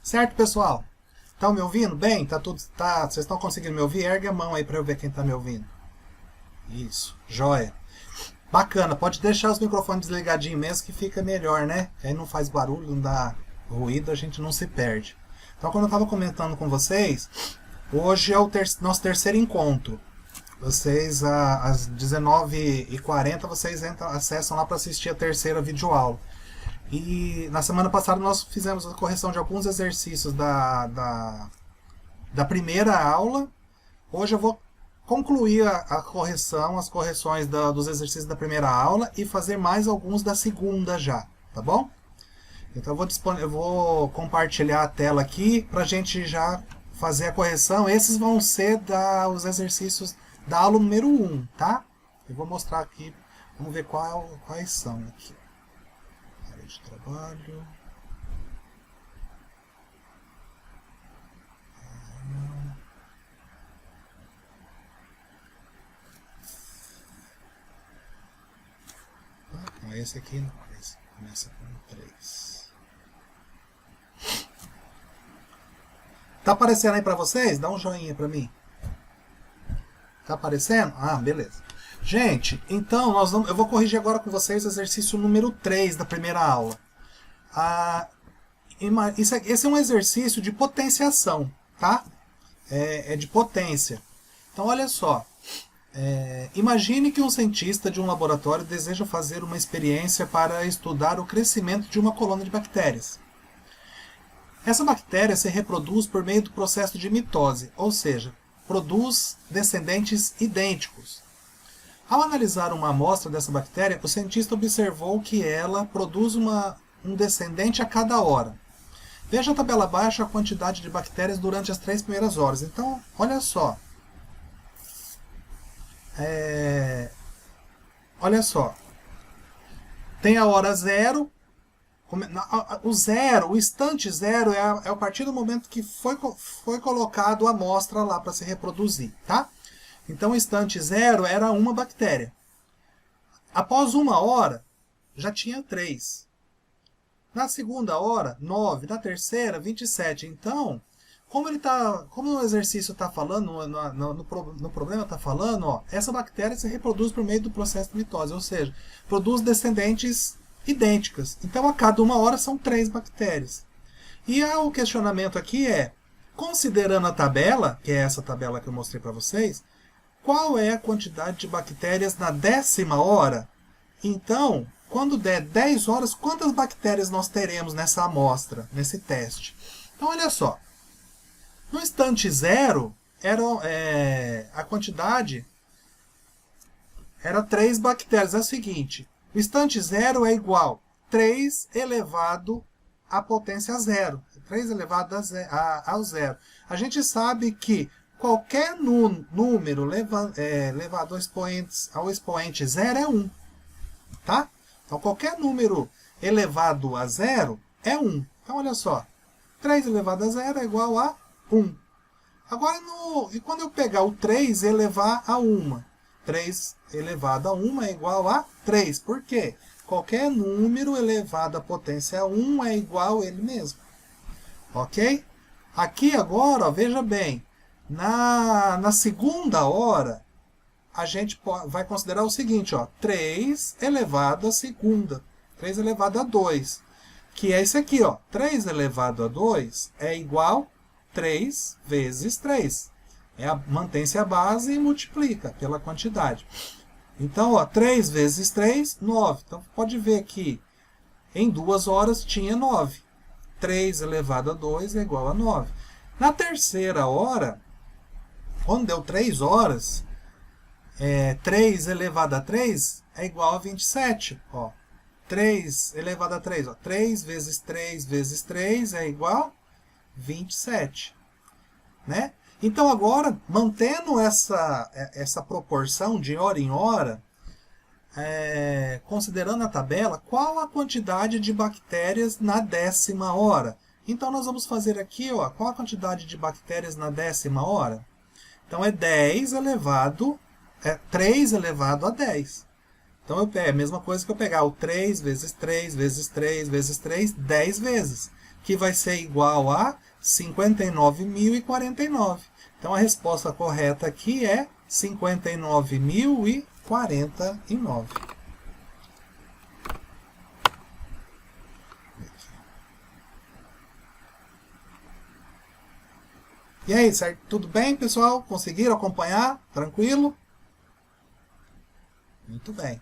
Certo, pessoal? Estão me ouvindo bem? Vocês estão conseguindo me ouvir? Ergue a mão aí para eu ver quem está me ouvindo. Isso, joia. Bacana, pode deixar os microfones desligadinhos mesmo que fica melhor, né? Aí não faz barulho, não dá ruído, a gente não se perde. Então, quando eu estava comentando com vocês, hoje é o nosso terceiro encontro. Vocês, às 19h40, vocês acessam lá para assistir a terceira videoaula. E na semana passada nós fizemos a correção de alguns exercícios da primeira aula. Hoje eu vou concluir a correção, as correções dos exercícios da primeira aula e fazer mais alguns da segunda já, tá bom? Então eu vou compartilhar a tela aqui para a gente já fazer a correção. Esses vão ser os exercícios da aula número 1, tá? Eu vou mostrar aqui, vamos ver quais são aqui. Área de trabalho. Não, esse aqui não, esse começa com 3. Tá aparecendo aí para vocês? Dá um joinha para mim. Tá aparecendo? Ah, beleza. Gente, então eu vou corrigir agora com vocês o exercício número 3 da primeira aula. Esse é um exercício de potenciação, tá? É de potência. Então, olha só. Imagine que um cientista de um laboratório deseja fazer uma experiência para estudar o crescimento de uma colônia de bactérias. Essa bactéria se reproduz por meio do processo de mitose, ou seja, produz descendentes idênticos. Ao analisar uma amostra dessa bactéria, o cientista observou que ela produz um descendente a cada hora. Veja a tabela abaixo a quantidade de bactérias durante as 3 primeiras horas. Então, olha só. Olha só. Tem a hora 0. O instante 0 é a partir do momento que foi colocado a amostra lá para se reproduzir, tá? Então o instante 0 era uma bactéria. Após 1 hora, já tinha 3. Na segunda hora, 9. Na terceira, 27. Então, como o exercício está falando, no problema está falando, ó, essa bactéria se reproduz por meio do processo de mitose, ou seja, produz descendentes idênticas. Então, a cada 1 hora são 3 bactérias. E o questionamento aqui é, considerando a tabela, que é essa tabela que eu mostrei para vocês, qual é a quantidade de bactérias na 10ª hora? Então, quando der 10 horas, quantas bactérias nós teremos nessa amostra, nesse teste? Então, olha só. No instante 0, a quantidade era 3 bactérias. É o seguinte, o instante 0 é igual a 3 elevado à potência 0. 3 elevado ao 0. A gente sabe que qualquer número elevado ao expoente 0 é 1. Tá? Então, qualquer número elevado a 0 é 1. Então, olha só. 3 elevado a 0 é igual a 1. Agora, e quando eu pegar o 3 e elevar a 1? 3 elevado a 1 é igual a 3. Por quê? Qualquer número elevado à potência 1 é igual a ele mesmo. Ok? Aqui agora, ó, veja bem. Na segunda hora, a gente vai considerar o seguinte, ó, 3 elevado a segunda. 3 elevado a 2. Que é isso aqui, ó. 3 elevado a 2 é igual a 3 vezes 3. Mantém-se a base e multiplica pela quantidade. Então, ó, 3 vezes 3, 9. Então, pode ver que em 2 horas tinha 9. 3 elevado a 2 é igual a 9. Na terceira hora, quando deu 3 horas, 3 elevado a 3 é igual a 27. Ó. 3 elevado a 3. Ó. 3 vezes 3 vezes 3 é igual a 27. Né? Então agora, mantendo essa proporção de hora em hora, considerando a tabela, qual a quantidade de bactérias na 10ª hora? Então nós vamos fazer aqui, ó, qual a quantidade de bactérias na 10ª hora? Então é 3 elevado a 10. Então é a mesma coisa que eu pegar o 3 vezes 3 vezes 3 vezes 3, 10 vezes. que vai ser igual a 59.049. Então a resposta correta aqui é 59.049. E aí, certo? Tudo bem, pessoal? Conseguiram acompanhar? Tranquilo? Muito bem.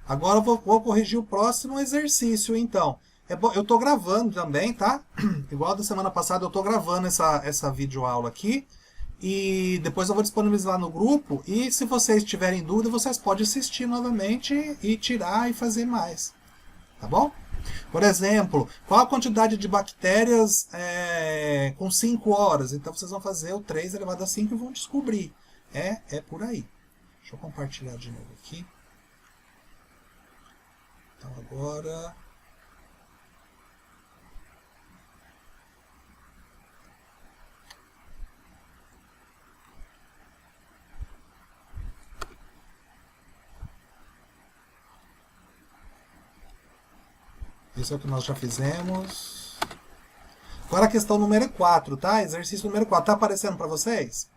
Agora eu vou corrigir o próximo exercício, então. Eu estou gravando também, tá? Igual da semana passada, eu estou gravando essa videoaula aqui. E depois eu vou disponibilizar no grupo. E se vocês tiverem dúvida, vocês podem assistir novamente e tirar e fazer mais. Tá bom? Por exemplo, qual a quantidade de bactérias com 5 horas? Então vocês vão fazer o 3 elevado a 5 e vão descobrir. É por aí. Deixa eu compartilhar de novo aqui. Então agora... Isso é o que nós já fizemos. Agora a questão número 4, tá? Exercício número 4. Tá aparecendo para vocês?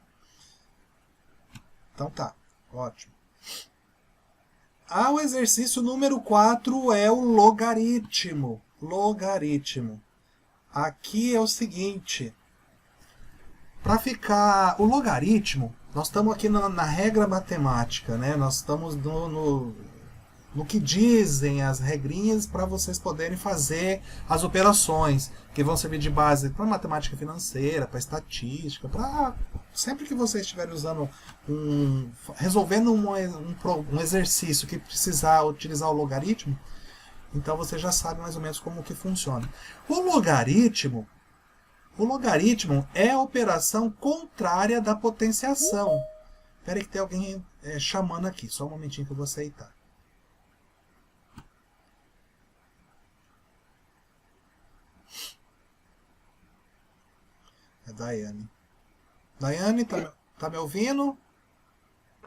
Então tá, ótimo. O exercício número 4 é o logaritmo. Logaritmo. Aqui é o seguinte. Para ficar... O logaritmo, nós estamos aqui na regra matemática, né? Nós estamos no que dizem as regrinhas para vocês poderem fazer as operações, que vão servir de base para matemática financeira, para estatística, para sempre que vocês estiverem usando resolvendo um exercício que precisar utilizar o logaritmo, então você já sabe mais ou menos como que funciona. O logaritmo é a operação contrária da potenciação. Espera aí que tem alguém chamando aqui, só um momentinho que eu vou aceitar. É Daiane. Daiane, tá me ouvindo?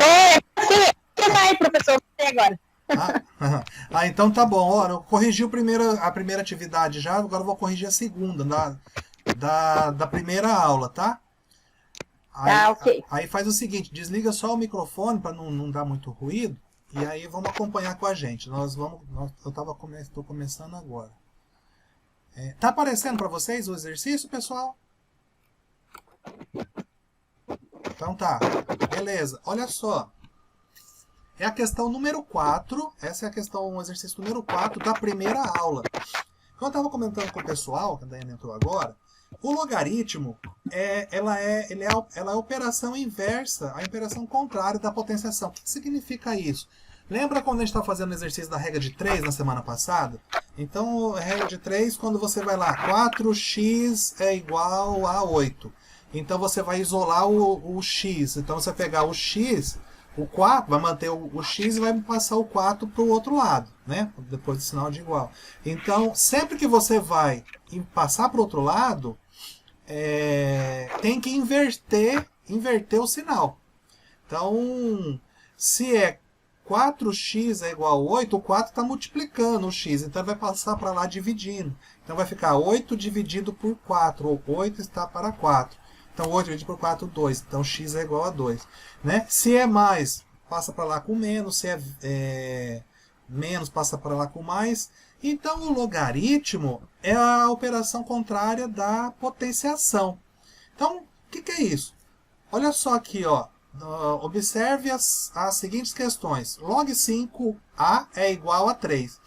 Oi, vai, professor, você agora. Então tá bom. Ó, eu corrigi a primeira atividade já, agora eu vou corrigir a segunda, da primeira aula, tá? Ok. Aí faz o seguinte, desliga só o microfone para não dar muito ruído, e aí vamos acompanhar com a gente. Estou começando agora. Tá aparecendo para vocês o exercício, pessoal? Então tá, beleza. Olha só. É a questão número 4. Essa é a questão, o exercício número 4 da primeira aula. Como eu estava comentando com o pessoal, que a Daiane entrou agora, o logaritmo ela é a operação inversa, a operação contrária da potenciação. O que significa isso? Lembra quando a gente estava fazendo o exercício da regra de 3 na semana passada? Então, a regra de 3, quando você vai lá, 4x é igual a 8. Então você vai isolar o x. Então você vai pegar o x, o 4, vai manter o x e vai passar o 4 para o outro lado, né? Depois do sinal de igual. Então, sempre que você vai passar para o outro lado, tem que inverter o sinal. Então, se é 4x é igual a 8, o 4 está multiplicando o x, então vai passar para lá dividindo. Então vai ficar 8 dividido por 4, ou 8 está para 4. Então 8 dividido por 4, 2. Então x é igual a 2. Né? Se é mais, passa para lá com menos. Se é menos, passa para lá com mais. Então o logaritmo é a operação contrária da potenciação. Então, o que é isso? Olha só aqui, ó. Observe as seguintes questões. Log 5a é igual a 3.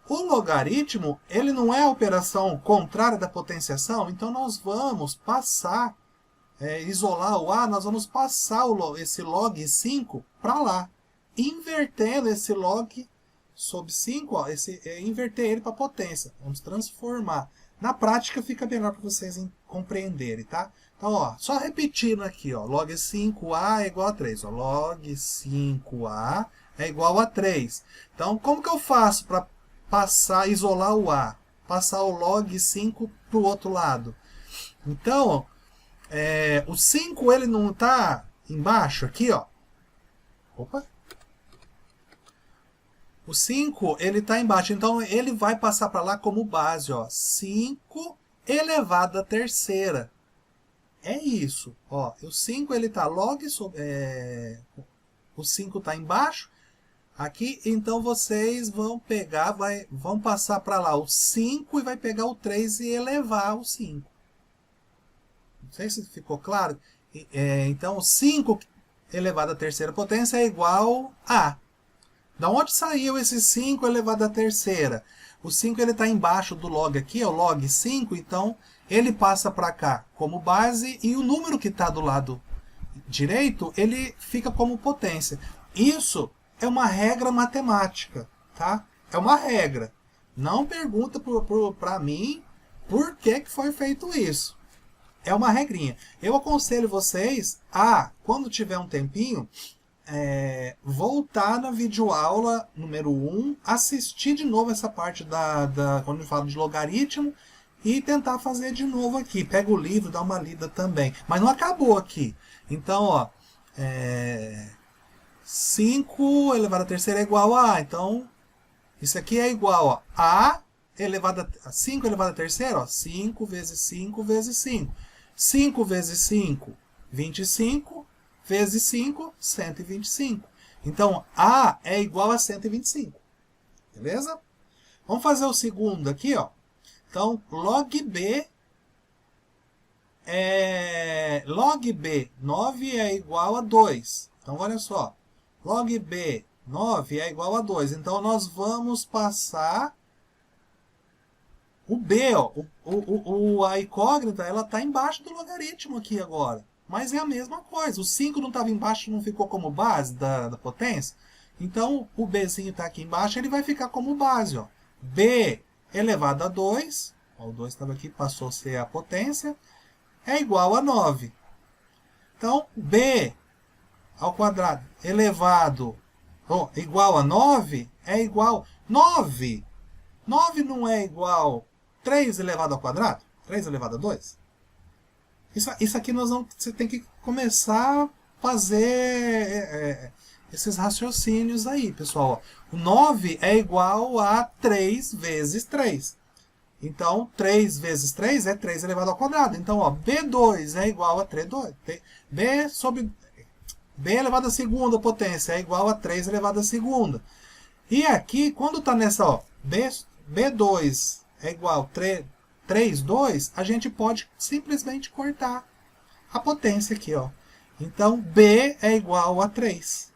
O logaritmo, ele não é a operação contrária da potenciação, então nós vamos passar, isolar o a, nós vamos passar esse log 5 para lá, invertendo esse log sobre 5, ó, inverter ele para potência. Vamos transformar. Na prática fica melhor para vocês compreenderem, tá? Então, ó, só repetindo aqui, ó, log 5a é igual a 3. Ó, log 5a é igual a 3. Então, como que eu faço para isolar o a? Passar o log 5 para o outro lado. Então, o 5 ele não está embaixo aqui, ó. Opa! O 5, ele está embaixo, então ele vai passar para lá como base, ó. 5 elevado à terceira. É isso, ó. O 5 ele está log sobre, o 5 está embaixo. Aqui, então vocês vão pegar, vão passar para lá o 5 e vai pegar o 3 e elevar o 5. Não sei se ficou claro. Então, 5 elevado à terceira potência é igual a... Da onde saiu esse 5 elevado à terceira? O 5 está embaixo do log aqui, é o log 5, então ele passa para cá como base e o número que está do lado direito, ele fica como potência. Isso é uma regra matemática, tá? É uma regra. Não pergunta para mim por que foi feito isso. É uma regrinha. Eu aconselho vocês a, quando tiver um tempinho, voltar na videoaula número 1, assistir de novo essa parte quando eu falo de logaritmo e tentar fazer de novo aqui. Pega o livro, dá uma lida também. Mas não acabou aqui. Então, ó, 5 elevado à terceira é igual a... Então, isso aqui é igual a elevado a 5 elevado à terceira, ó, 5 vezes 5 vezes 5. 5 vezes 5, 25, vezes 5, 125. Então, A é igual a 125. Beleza? Vamos fazer o segundo aqui, ó. Então, log B, 9 é igual a 2. Então, olha só. Log B, 9 é igual a 2. Então, nós vamos passar... O B, ó, a incógnita, ela está embaixo do logaritmo aqui agora. Mas é a mesma coisa. O 5 não estava embaixo, não ficou como base da potência. Então, o Bzinho está aqui embaixo, ele vai ficar como base. Ó. B elevado a 2, ó, o 2 estava aqui, passou a ser a potência, é igual a 9. Então, B ao quadrado elevado, igual a 9, é igual... 9! 9 não é igual 3 elevado ao quadrado? 3 elevado a 2? Isso aqui você tem que começar a fazer esses raciocínios aí, pessoal. O 9 é igual a 3 vezes 3. Então, 3 vezes 3 é 3 elevado ao quadrado. Então, ó, B2 é igual a 3, B elevado à segunda potência é igual a 3 elevado à segunda. E aqui, quando está nessa, ó, B2 é igual a 3, 2, a gente pode simplesmente cortar a potência aqui, ó. Então, B é igual a 3.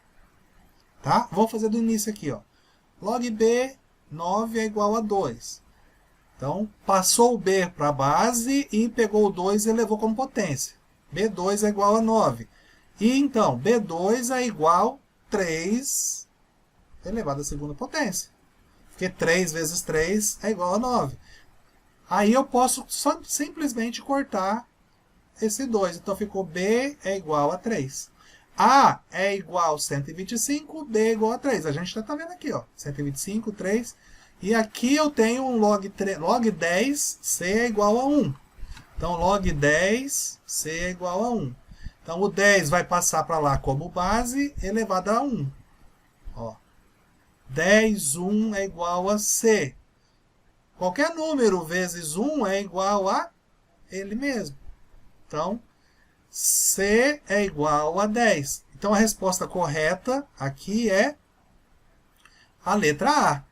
Tá? Vamos fazer do início aqui, ó. Log B, 9 é igual a 2. Então, passou o B para a base e pegou o 2 e levou como potência. B2 é igual a 9. E então, B2 é igual a 3 elevado à segunda potência. Porque 3 vezes 3 é igual a 9. Aí eu posso simplesmente cortar esse 2. Então ficou B é igual a 3. A é igual a 125, B é igual a 3. A gente já está vendo aqui, ó. 125, 3. E aqui eu tenho um log 10, C é igual a 1. Então log 10, C é igual a 1. Então o 10 vai passar para lá como base elevado a 1. Ó. 10, 1 é igual a C. Qualquer número vezes 1 é igual a ele mesmo. Então, C é igual a 10. Então, a resposta correta aqui é a letra A.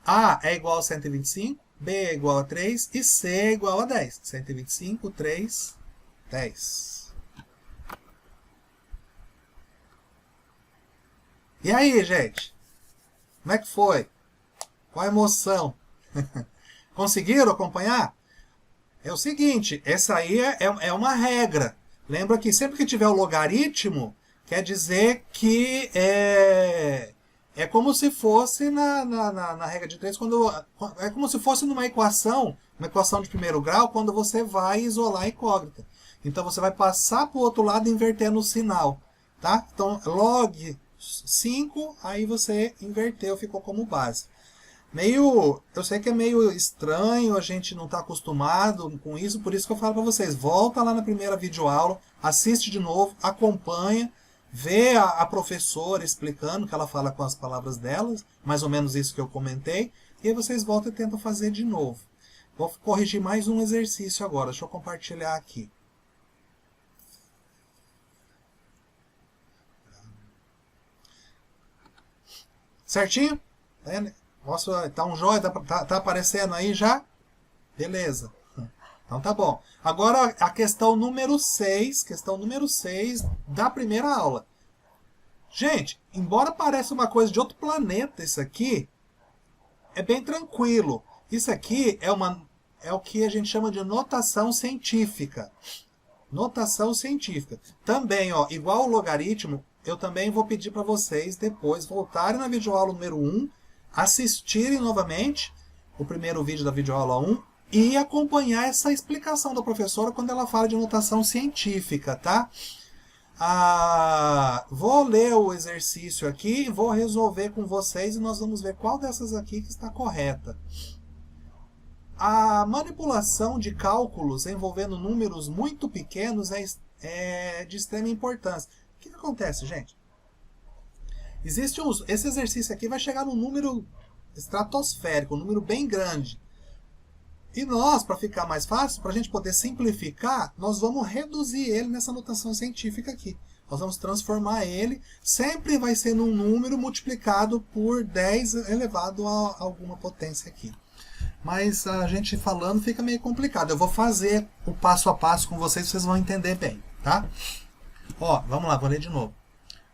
A é igual a 125, B é igual a 3 e C é igual a 10. 125, 3, 10. E aí, gente? Como é que foi? Qual a emoção? Conseguiram acompanhar? É o seguinte, essa aí é uma regra. Lembra que sempre que tiver o logaritmo, quer dizer que é como se fosse na regra de 3, é como se fosse numa equação de primeiro grau, quando você vai isolar a incógnita. Então você vai passar para o outro lado invertendo o sinal. Tá? Então log 5, aí você inverteu, ficou como base. Eu sei que é meio estranho, a gente não está acostumado com isso, por isso que eu falo para vocês, volta lá na primeira videoaula, assiste de novo, acompanha, vê a professora explicando, que ela fala com as palavras delas, mais ou menos isso que eu comentei, e aí vocês voltam e tentam fazer de novo. Vou corrigir mais um exercício agora, deixa eu compartilhar aqui. Certinho? Nossa, tá um joia, tá aparecendo aí já? Beleza. Então tá bom. Agora a questão número 6, da primeira aula. Gente, embora pareça uma coisa de outro planeta isso aqui, é bem tranquilo. Isso aqui é o que a gente chama de notação científica. Notação científica. Também, ó, igual o logaritmo, eu também vou pedir para vocês depois voltarem na videoaula número 1, assistirem novamente o primeiro vídeo da videoaula 1 e acompanhar essa explicação da professora quando ela fala de notação científica, tá? Vou ler o exercício aqui, vou resolver com vocês e nós vamos ver qual dessas aqui que está correta. A manipulação de cálculos envolvendo números muito pequenos é de extrema importância. O que acontece, gente? Esse exercício aqui vai chegar num número estratosférico, um número bem grande. E nós, para ficar mais fácil, para a gente poder simplificar, nós vamos reduzir ele nessa notação científica aqui. Nós vamos transformar ele, sempre vai ser num número multiplicado por 10 elevado a alguma potência aqui. Mas a gente falando fica meio complicado. Eu vou fazer o passo a passo com vocês, vocês vão entender bem, tá? Ó, vamos lá, vou ler de novo.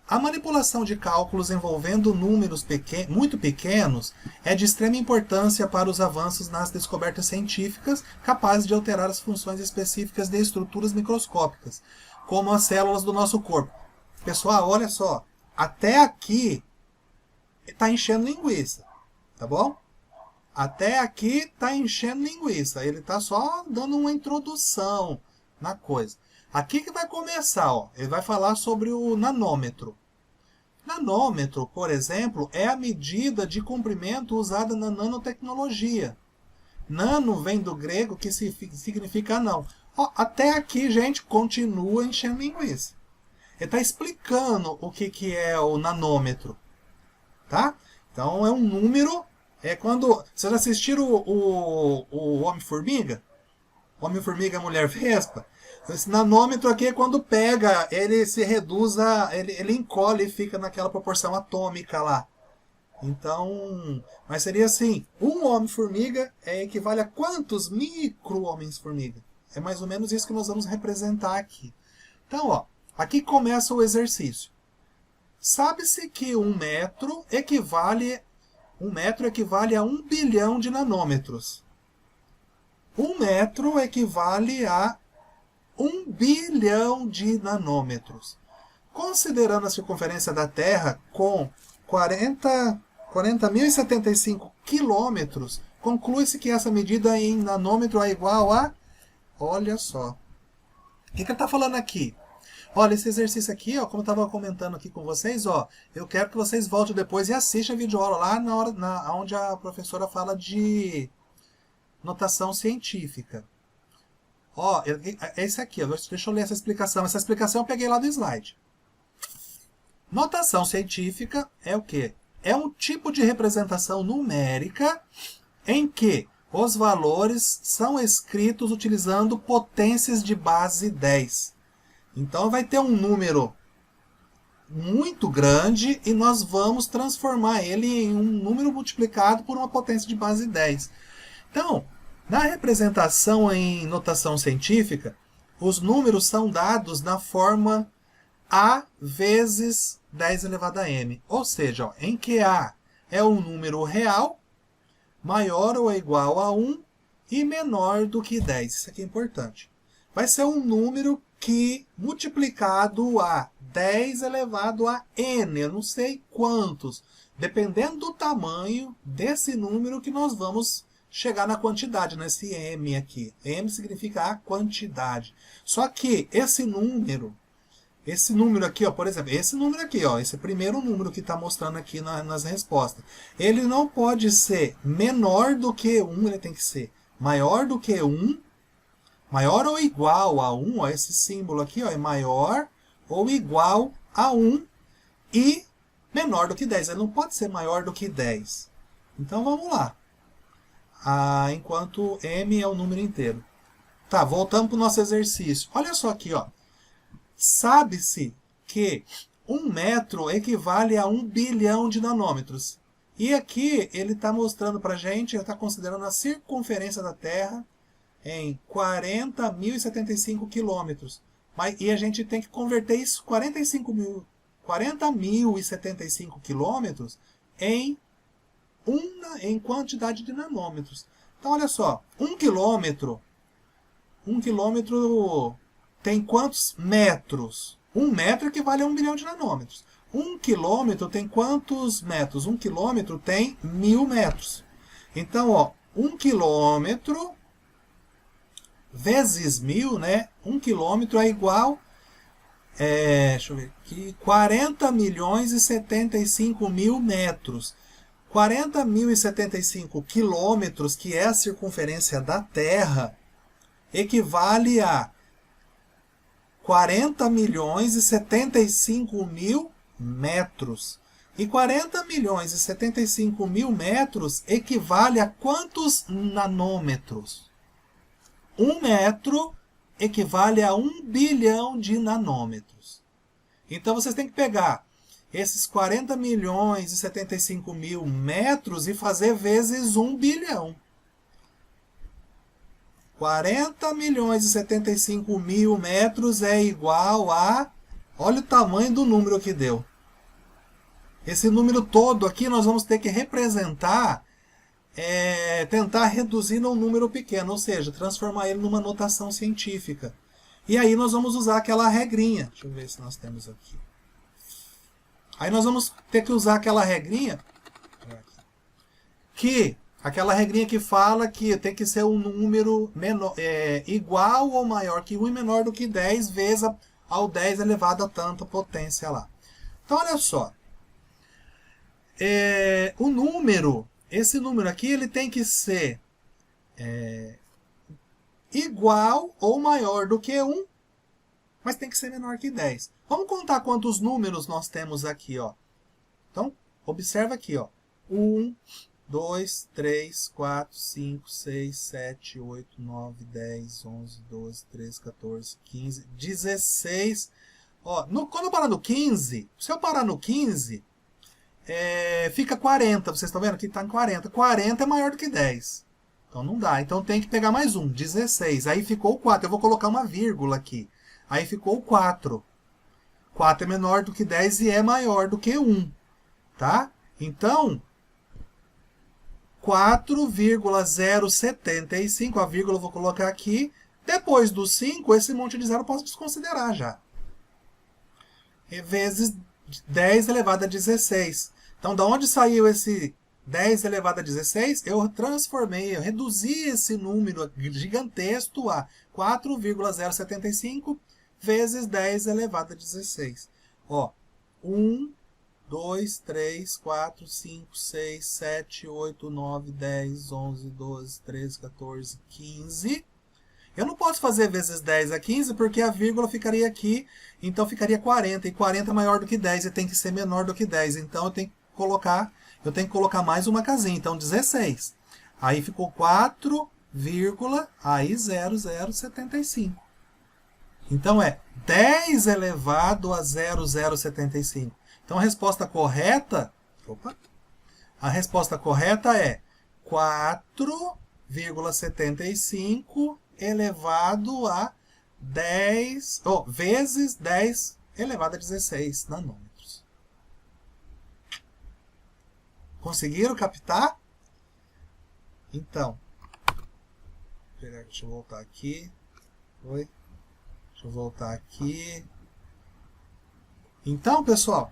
A manipulação de cálculos envolvendo números muito pequenos é de extrema importância para os avanços nas descobertas científicas capazes de alterar as funções específicas de estruturas microscópicas, como as células do nosso corpo. Pessoal, olha só, até aqui está enchendo linguiça, tá bom? Até aqui está enchendo linguiça, ele está só dando uma introdução na coisa. Aqui que vai começar, ó, ele vai falar sobre o nanômetro. Nanômetro, por exemplo, é a medida de comprimento usada na nanotecnologia. Nano vem do grego que significa não. Ó, até aqui, gente, continua enchendo linguiça. Ele está explicando o que é o nanômetro. Tá? Então é um número. É quando. Vocês assistiram o Homem-Formiga? Homem-Formiga, Mulher-Vespa? Esse nanômetro aqui é quando pega, ele se reduz, ele encolhe e fica naquela proporção atômica lá. Então, mas seria assim, um Homem-Formiga equivale a quantos micro-Homens-Formiga? É mais ou menos isso que nós vamos representar aqui. Então, ó, aqui começa o exercício. Sabe-se que um metro equivale a 1 bilhão de nanômetros. 1 metro equivale a 1 bilhão de nanômetros. Considerando a circunferência da Terra com 40.075 quilômetros, conclui-se que essa medida em nanômetro é igual a... Olha só. O que ele está falando aqui? Olha, esse exercício aqui, ó, como eu estava comentando aqui com vocês, ó, eu quero que vocês voltem depois e assistam a videoaula lá onde a professora fala de notação científica. Ó, é esse aqui, ó, deixa eu ler essa explicação. Essa explicação eu peguei lá do slide. Notação científica é o quê? É um tipo de representação numérica em que os valores são escritos utilizando potências de base 10. Então vai ter um número muito grande e nós vamos transformar ele em um número multiplicado por uma potência de base 10. Então, na representação em notação científica, os números são dados na forma A vezes 10 elevado a m. Ou seja, ó, em que A é um número real, maior ou igual a 1 e menor do que 10. Isso aqui é importante. Vai ser um número que multiplicado a 10 elevado a n, eu não sei quantos. Dependendo do tamanho desse número que nós vamos chegar na quantidade, nesse m aqui. M significa a quantidade. Só que esse número aqui, ó, por exemplo, esse número aqui, ó, esse primeiro número que está mostrando aqui nas respostas, ele não pode ser menor do que 1, ele tem que ser maior do que 1, maior ou igual a 1, ó, esse símbolo aqui, ó, é maior ou igual a 1 e menor do que 10. Ele não pode ser maior do que 10. Então vamos lá. Enquanto m é o número inteiro. Tá, voltando para o nosso exercício. Olha só aqui, ó. Sabe-se que 1 metro equivale a 1 bilhão de nanômetros. E aqui ele está mostrando para a gente, ele está considerando a circunferência da Terra em 40.075 quilômetros. E a gente tem que converter isso, 40.075 quilômetros, em quantidade de nanômetros. Então, olha só, 1 quilômetro tem quantos metros? 1 metro equivale a 1 bilhão de nanômetros. 1 quilômetro tem quantos metros? 1 quilômetro tem 1000 metros. Então, ó, 1 quilômetro vezes 1000, né? 1 quilômetro é igual, deixa eu ver aqui, 40.075.000 metros. 40.075 quilômetros, que é a circunferência da Terra, equivale a 40.075.000 metros. E 40.075.000 metros equivale a quantos nanômetros? 1 metro equivale a 1 bilhão de nanômetros. Então vocês têm que pegar esses 40.075.000 metros e fazer vezes 1 bilhão. 40.075.000 metros é igual a... Olha o tamanho do número que deu. Esse número todo aqui nós vamos ter que representar, tentar reduzir num número pequeno, ou seja, transformar ele numa notação científica. E aí nós vamos usar aquela regrinha. Deixa eu ver se nós temos aqui. Aí nós vamos ter que usar aquela regrinha, aquela regrinha que fala que tem que ser um número menor, igual ou maior que 1 e menor do que 10 vezes ao 10 elevado a tanta potência lá. Então, olha só. Esse número aqui, ele tem que ser igual ou maior do que 1, mas tem que ser menor que 10. Vamos contar quantos números nós temos aqui, ó. Então, observa aqui, ó. 1, 2, 3, 4, 5, 6, 7, 8, 9, 10, 11, 12, 13, 14, 15, 16. Ó, quando eu parar no 15, se eu parar no 15, fica 40. Vocês estão vendo que está em 40. 40 é maior do que 10. Então não dá. Então tem que pegar mais um, 16. Aí ficou o 4. Eu vou colocar uma vírgula aqui. Aí ficou o 4. 4 é menor do que 10 e é maior do que 1. Tá? Então, 4,075, a vírgula eu vou colocar aqui. Depois do 5, esse monte de zero eu posso desconsiderar já. Vezes 10 elevado a 16. Então, da onde saiu esse 10 elevado a 16? Eu reduzi esse número gigantesco a 4,075 vezes 10 elevado a 16. Ó, 1, 2, 3, 4, 5, 6, 7, 8, 9, 10, 11, 12, 13, 14, 15. Eu não posso fazer vezes 10 a 15 porque a vírgula ficaria aqui, então ficaria 40. E 40 é maior do que 10 e tem que ser menor do que 10. Então eu tenho que colocar mais uma casinha. Então 16. Aí ficou 4, aí 0075. Então é 10 elevado a 0075. Então a resposta correta é 4,75 elevado a 10, vezes 10 elevado a 16 nanômetros. Conseguiram captar? Então, deixa eu voltar aqui. Deixa eu voltar aqui. Então, pessoal,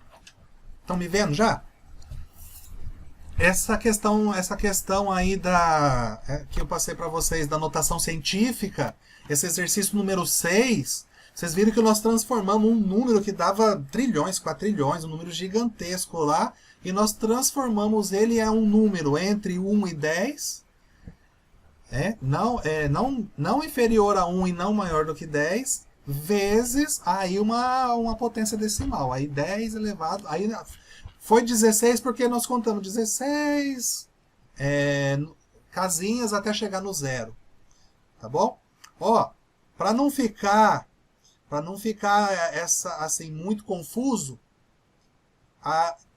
estão me vendo já? Essa questão aí que eu passei para vocês da notação científica, esse exercício número 6, vocês viram que nós transformamos um número que dava trilhões, quatrilhões, um número gigantesco lá, e nós transformamos ele em um número entre 1 e 10, não inferior a 1 e não maior do que 10, vezes aí uma potência decimal. Aí 10 elevado... Aí foi 16 porque nós contamos 16 casinhas até chegar no zero. Tá bom? Ó, para não ficar essa assim muito confuso,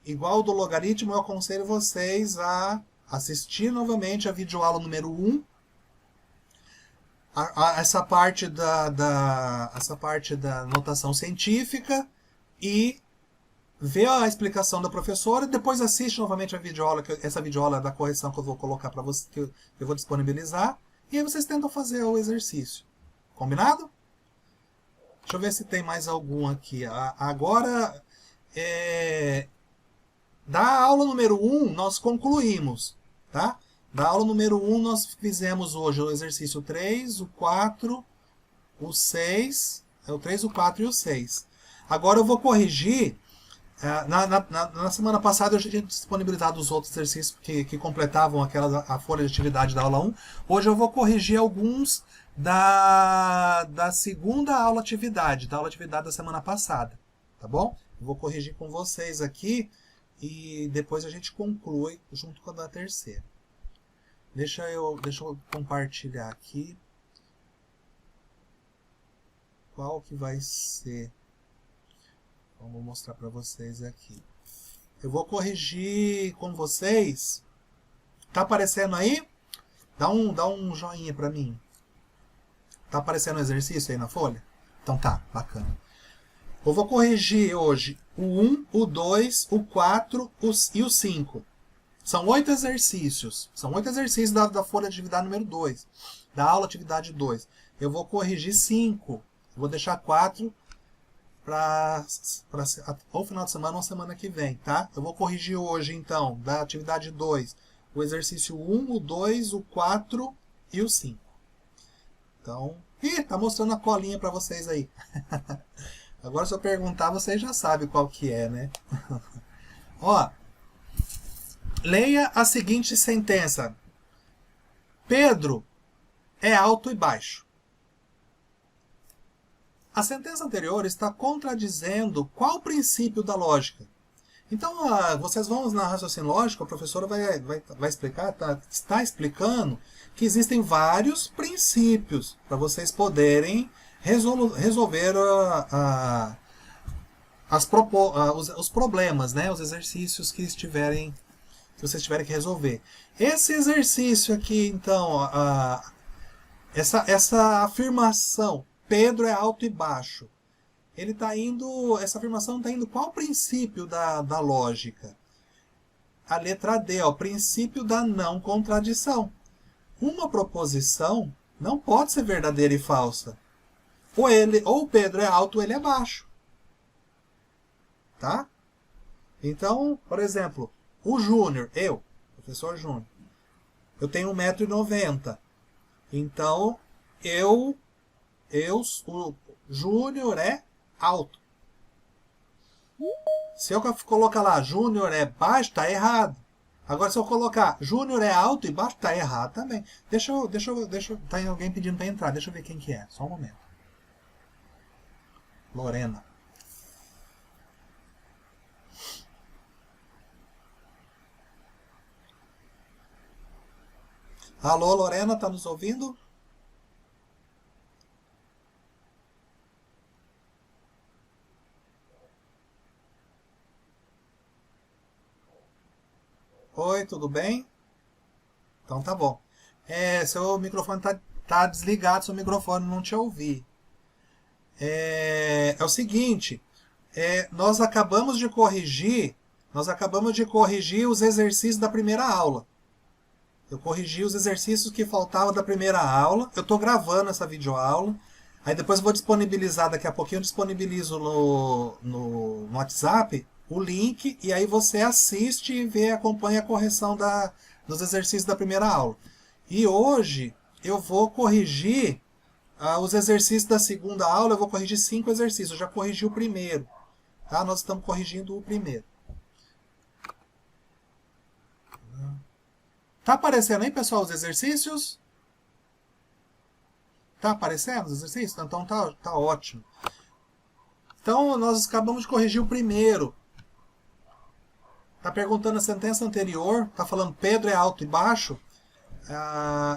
igual do logaritmo, eu aconselho vocês a assistir novamente a videoaula número 1, essa parte da notação científica e ver a explicação da professora, depois assiste novamente a videoaula, essa videoaula da correção que eu vou colocar para vocês, que eu vou disponibilizar, e aí vocês tentam fazer o exercício. Combinado? Deixa eu ver se tem mais algum aqui. Agora, da aula número 1, nós concluímos, tá? Da aula número 1, nós fizemos hoje o exercício 3, o 4, o 6, o 3, o 4 e o 6. Agora eu vou corrigir. Na semana passada eu já tinha disponibilizado os outros exercícios que completavam a folha de atividade da aula 1. Hoje eu vou corrigir alguns da segunda aula atividade, da aula atividade da semana passada. Tá bom? Eu vou corrigir com vocês aqui e depois a gente conclui junto com a da terceira. Deixa eu compartilhar aqui. Qual que vai ser? Vou mostrar para vocês aqui. Eu vou corrigir com vocês. Tá aparecendo aí? Dá um joinha para mim. Tá aparecendo o exercício aí na folha? Então tá, bacana. Eu vou corrigir hoje o 1, o 2, o 4 e o 5. São 8 exercícios. São 8 exercícios da folha de atividade número 2. Da aula atividade 2. Eu vou corrigir 5. Eu vou deixar 4 para ou final de semana ou semana que vem, tá? Eu vou corrigir hoje, então, da atividade 2, o exercício 1, o 2, o 4 e o 5. Então, tá mostrando a colinha para vocês aí. Agora, se eu perguntar, vocês já sabem qual que é, né? Ó, leia a seguinte sentença. Pedro é alto e baixo. A sentença anterior está contradizendo qual princípio da lógica? Então, vocês vão na raciocínio lógico, a professora vai explicar, está explicando que existem vários princípios para vocês poderem resolver os problemas, né? Os exercícios que vocês tiverem que resolver. Esse exercício aqui, então, essa afirmação, Pedro é alto e baixo, essa afirmação está indo qual princípio da lógica? A letra D, o princípio da não contradição. Uma proposição não pode ser verdadeira e falsa. Ou o Pedro é alto ou ele é baixo. Tá? Então, por exemplo, o Júnior, professor Júnior, eu tenho 1,90 m. Então, o Júnior é alto. Se eu colocar lá Júnior é baixo, tá errado. Agora, se eu colocar Júnior é alto e baixo, tá errado também. Tá alguém pedindo para entrar. Deixa eu ver quem que é. Só um momento. Lorena. Alô, Lorena, tá nos ouvindo? Oi, tudo bem? Então tá bom. Seu microfone tá desligado, seu microfone não te ouvi. É o seguinte, nós acabamos de corrigir os exercícios da primeira aula. Eu corrigi os exercícios que faltavam da primeira aula. Eu estou gravando essa videoaula. Aí depois eu vou disponibilizar, daqui a pouquinho eu disponibilizo no WhatsApp o link. E aí você assiste e acompanha a correção dos exercícios da primeira aula. E hoje eu vou corrigir os exercícios da segunda aula. Eu vou corrigir 5 exercícios. Eu já corrigi o primeiro. Tá? Nós estamos corrigindo o primeiro. Tá aparecendo aí, pessoal, os exercícios? Tá aparecendo os exercícios? Então tá ótimo. Então nós acabamos de corrigir o primeiro. Está perguntando a sentença anterior, está falando Pedro é alto e baixo,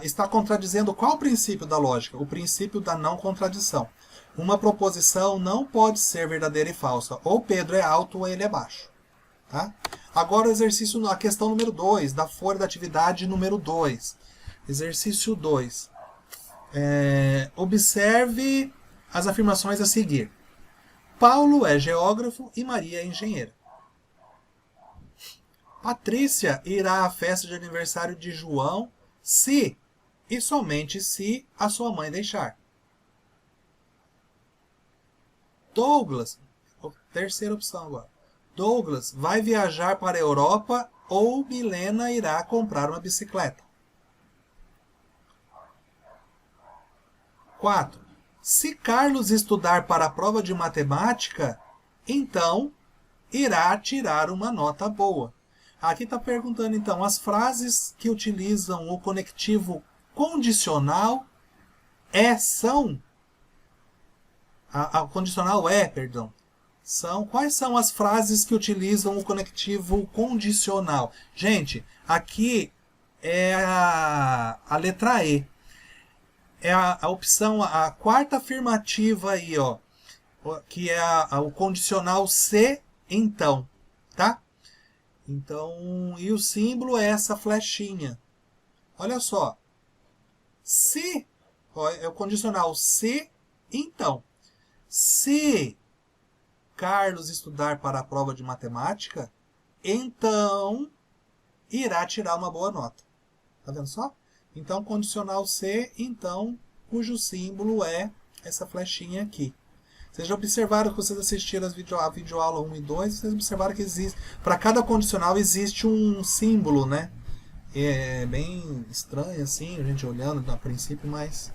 está contradizendo qual princípio da lógica? O princípio da não contradição. Uma proposição não pode ser verdadeira e falsa. Ou Pedro é alto ou ele é baixo. Tá? Agora o exercício, a questão número 2, da folha da atividade número 2. Exercício 2. Observe as afirmações a seguir. Paulo é geógrafo e Maria é engenheira. Patrícia irá à festa de aniversário de João se, e somente se, a sua mãe deixar. Douglas, terceira opção agora. Douglas vai viajar para a Europa ou Milena irá comprar uma bicicleta. 4. Se Carlos estudar para a prova de matemática, então irá tirar uma nota boa. Aqui está perguntando, então, as frases que utilizam o conectivo condicional são... O condicional perdão. Quais são as frases que utilizam o conectivo condicional? Gente, aqui é a letra E. É a opção, a quarta afirmativa aí, ó, que é o condicional se, então, tá? Então, e o símbolo é essa flechinha. Olha só. Se, ó, é o condicional se, então. Se Carlos estudar para a prova de matemática, então irá tirar uma boa nota. Tá vendo só? Então, condicional se, então, cujo símbolo é essa flechinha aqui. Vocês já observaram que vocês assistiram a videoaula 1 e 2, vocês observaram que existe, para cada condicional existe um símbolo, né? É bem estranho assim, a gente olhando a princípio, mas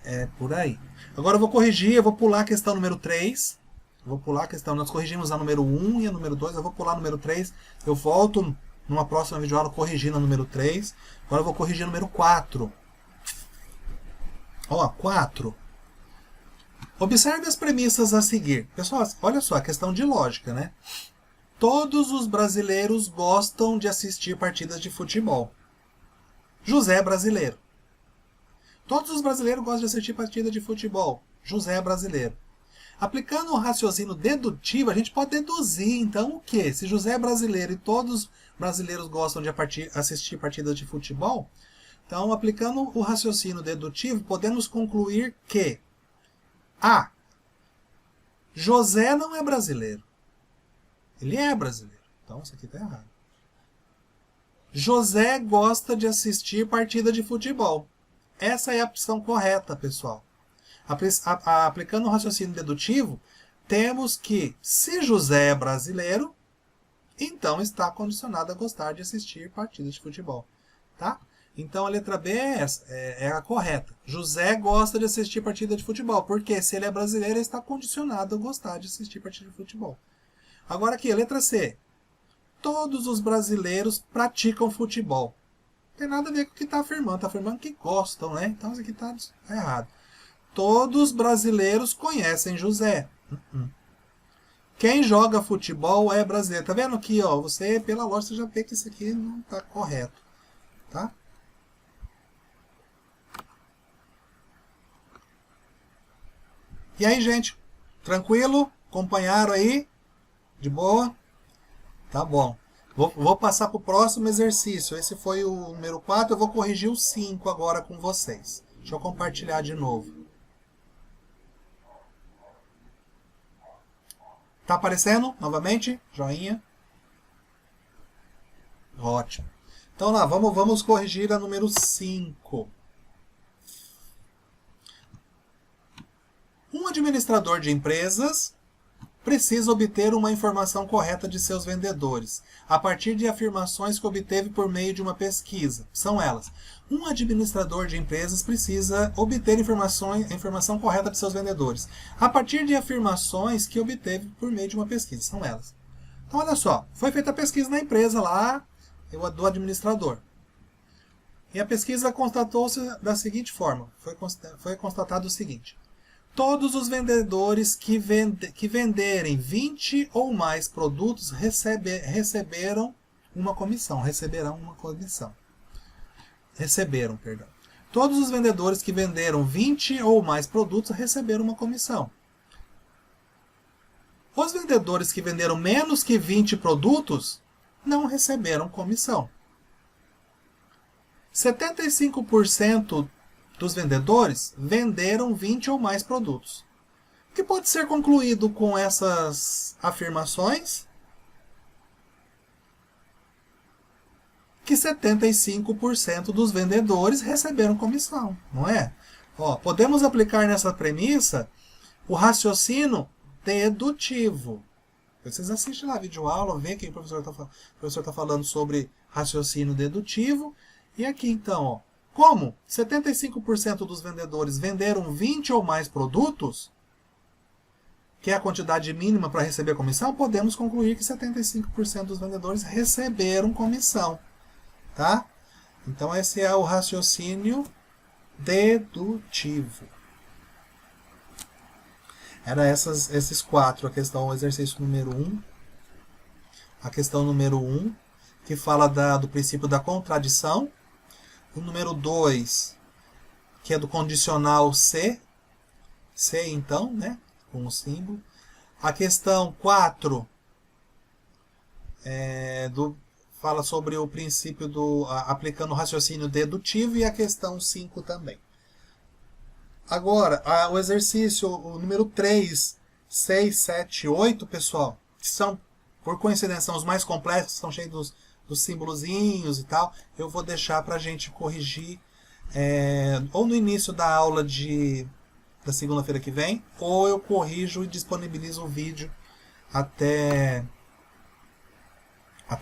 é por aí. Agora eu vou corrigir, eu vou pular a questão número 3. Vou pular a questão, nós corrigimos a número 1 e a número 2, eu vou pular a número 3. Eu volto numa próxima videoaula corrigindo a número 3. Agora eu vou corrigir a número 4. Ó, 4. Observe as premissas a seguir. Pessoal, olha só, a questão de lógica, né? Todos os brasileiros gostam de assistir partidas de futebol. José é brasileiro. Todos os brasileiros gostam de assistir partida de futebol. José é brasileiro. Aplicando o raciocínio dedutivo, a gente pode deduzir, então, o quê? Se José é brasileiro e todos os brasileiros gostam de assistir partidas de futebol, então, aplicando o raciocínio dedutivo, podemos concluir que A. José não é brasileiro. Ele é brasileiro. Então, isso aqui está errado. José gosta de assistir partida de futebol. Essa é a opção correta, pessoal. Aplicando o raciocínio dedutivo, temos que, se José é brasileiro, então está condicionado a gostar de assistir partidas de futebol. Tá? Então a letra B é a correta. José gosta de assistir partida de futebol, porque se ele é brasileiro, ele está condicionado a gostar de assistir partida de futebol. Agora aqui, a letra C. Todos os brasileiros praticam futebol. Não tem nada a ver com o que está afirmando. Está afirmando que gostam, né? Então isso aqui está errado. Todos os brasileiros conhecem José. Quem joga futebol é brasileiro. Tá vendo aqui, ó? Você, pela lógica, já vê que isso aqui não está correto. Tá? E aí, gente? Tranquilo? Acompanharam aí? De boa? Tá bom. Vou passar para o próximo exercício. Esse foi o número 4. Eu vou corrigir o 5 agora com vocês. Deixa eu compartilhar de novo. Tá aparecendo novamente? Joinha. Ótimo. Então lá, vamos corrigir a número 5. Um administrador de empresas precisa obter uma informação correta de seus vendedores, a partir de afirmações que obteve por meio de uma pesquisa. São elas. Um administrador de empresas precisa obter informação correta de seus vendedores, a partir de afirmações que obteve por meio de uma pesquisa. São elas. Então, olha só. Foi feita a pesquisa na empresa lá, do administrador. E a pesquisa constatou-se da seguinte forma, foi constatado o seguinte: todos os vendedores que venderem 20 ou mais produtos receberam uma comissão. Receberam, perdão. Todos os vendedores que venderam 20 ou mais produtos receberam uma comissão. Os vendedores que venderam menos que 20 produtos não receberam comissão. 75% dos vendedores venderam 20 ou mais produtos. O que pode ser concluído com essas afirmações? Que 75% dos vendedores receberam comissão, não é? Podemos aplicar nessa premissa o raciocínio dedutivo. Vocês assistem lá a videoaula, vê que o professor está falando sobre raciocínio dedutivo. E aqui então, como 75% dos vendedores venderam 20 ou mais produtos, que é a quantidade mínima para receber comissão, podemos concluir que 75% dos vendedores receberam comissão. Tá? Então esse é o raciocínio dedutivo. Era esses quatro, a questão, o exercício número 1, a questão número 1, que fala do princípio da contradição, o número 2, que é do condicional se então, né, com o símbolo, a questão 4 fala sobre o princípio aplicando o raciocínio dedutivo, e a questão 5 também. Agora, o exercício, o número 3, 6, 7, 8, pessoal, que são, por coincidência, os mais complexos, são cheios dos símbolozinhos e tal, eu vou deixar para a gente corrigir ou no início da aula da segunda-feira que vem, ou eu corrijo e disponibilizo o vídeo até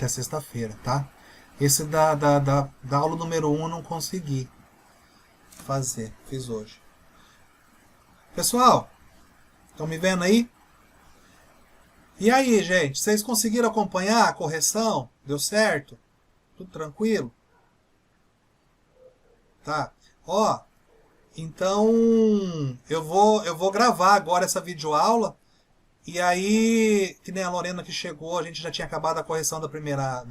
sexta-feira, tá? Esse da aula número 1 eu não consegui fazer, fiz hoje. Pessoal, estão me vendo aí? E aí, gente, vocês conseguiram acompanhar a correção? Deu certo? Tudo tranquilo? Tá. Então eu vou gravar agora essa videoaula. E aí, que nem a Lorena que chegou, a gente já tinha acabado a correção da primeira,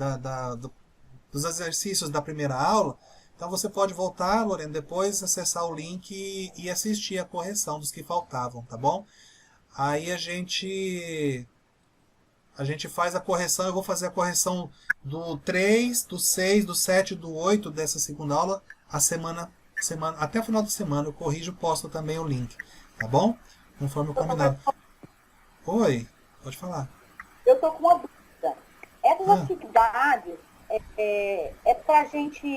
dos exercícios da primeira aula. Então você pode voltar, Lorena, depois acessar o link e assistir a correção dos que faltavam, tá bom? Aí a gente faz a correção, eu vou fazer a correção do 3, do 6, do 7, do 8 dessa segunda aula, até o final da semana eu corrijo e posto também o link, tá bom? Conforme o combinado. Oi, pode falar. Eu tô com uma dúvida. Essas atividades é para a gente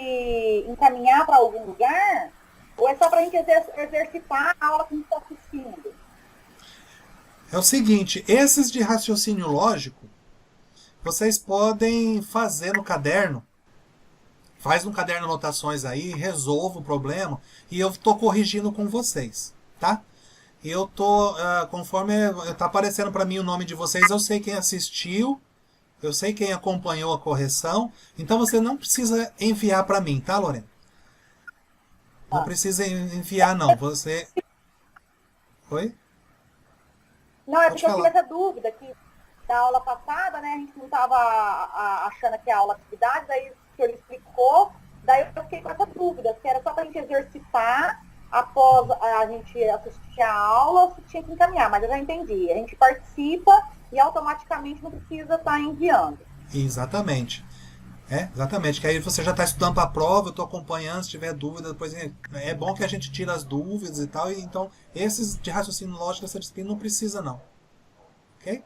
encaminhar para algum lugar? Ou é só para a gente exercitar a aula que a gente está assistindo? É o seguinte, esses de raciocínio lógico, vocês podem fazer no caderno. Faz no caderno anotações aí, resolva o problema, e eu estou corrigindo com vocês, tá? Eu tô, conforme está aparecendo para mim o nome de vocês, eu sei quem assistiu, eu sei quem acompanhou a correção, então você não precisa enviar para mim, tá, Lorena? Não precisa enviar, não. Você... Oi? Não, é porque eu tive essa dúvida que da aula passada, né, a gente não estava achando que a aula atividade, daí o senhor explicou, daí eu fiquei com essa dúvida, se era só para a gente exercitar após a gente assistir a aula, ou se tinha que encaminhar, mas eu já entendi. A gente participa e automaticamente não precisa estar enviando. Exatamente. Exatamente, que aí você já está estudando para a prova, eu estou acompanhando, se tiver dúvida, depois é bom que a gente tire as dúvidas e tal, e então esses de raciocínio lógico dessa disciplina não precisa não. Ok?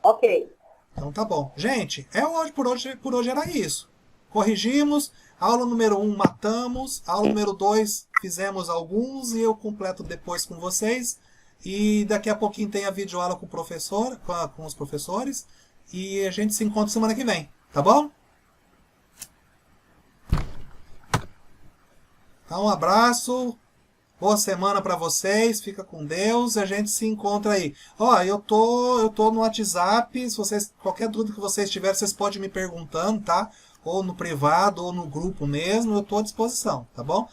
Ok. Então tá bom. Gente, por hoje era isso. Corrigimos, aula número 1 matamos, aula número 2 fizemos alguns e eu completo depois com vocês. E daqui a pouquinho tem a videoaula com o professor, com os professores. E a gente se encontra semana que vem, tá bom? Então um abraço, boa semana para vocês, fica com Deus e a gente se encontra aí. Eu tô no WhatsApp, se vocês, qualquer dúvida que vocês tiverem, vocês podem me perguntando, tá? ou no privado, ou no grupo mesmo, eu estou à disposição, tá bom?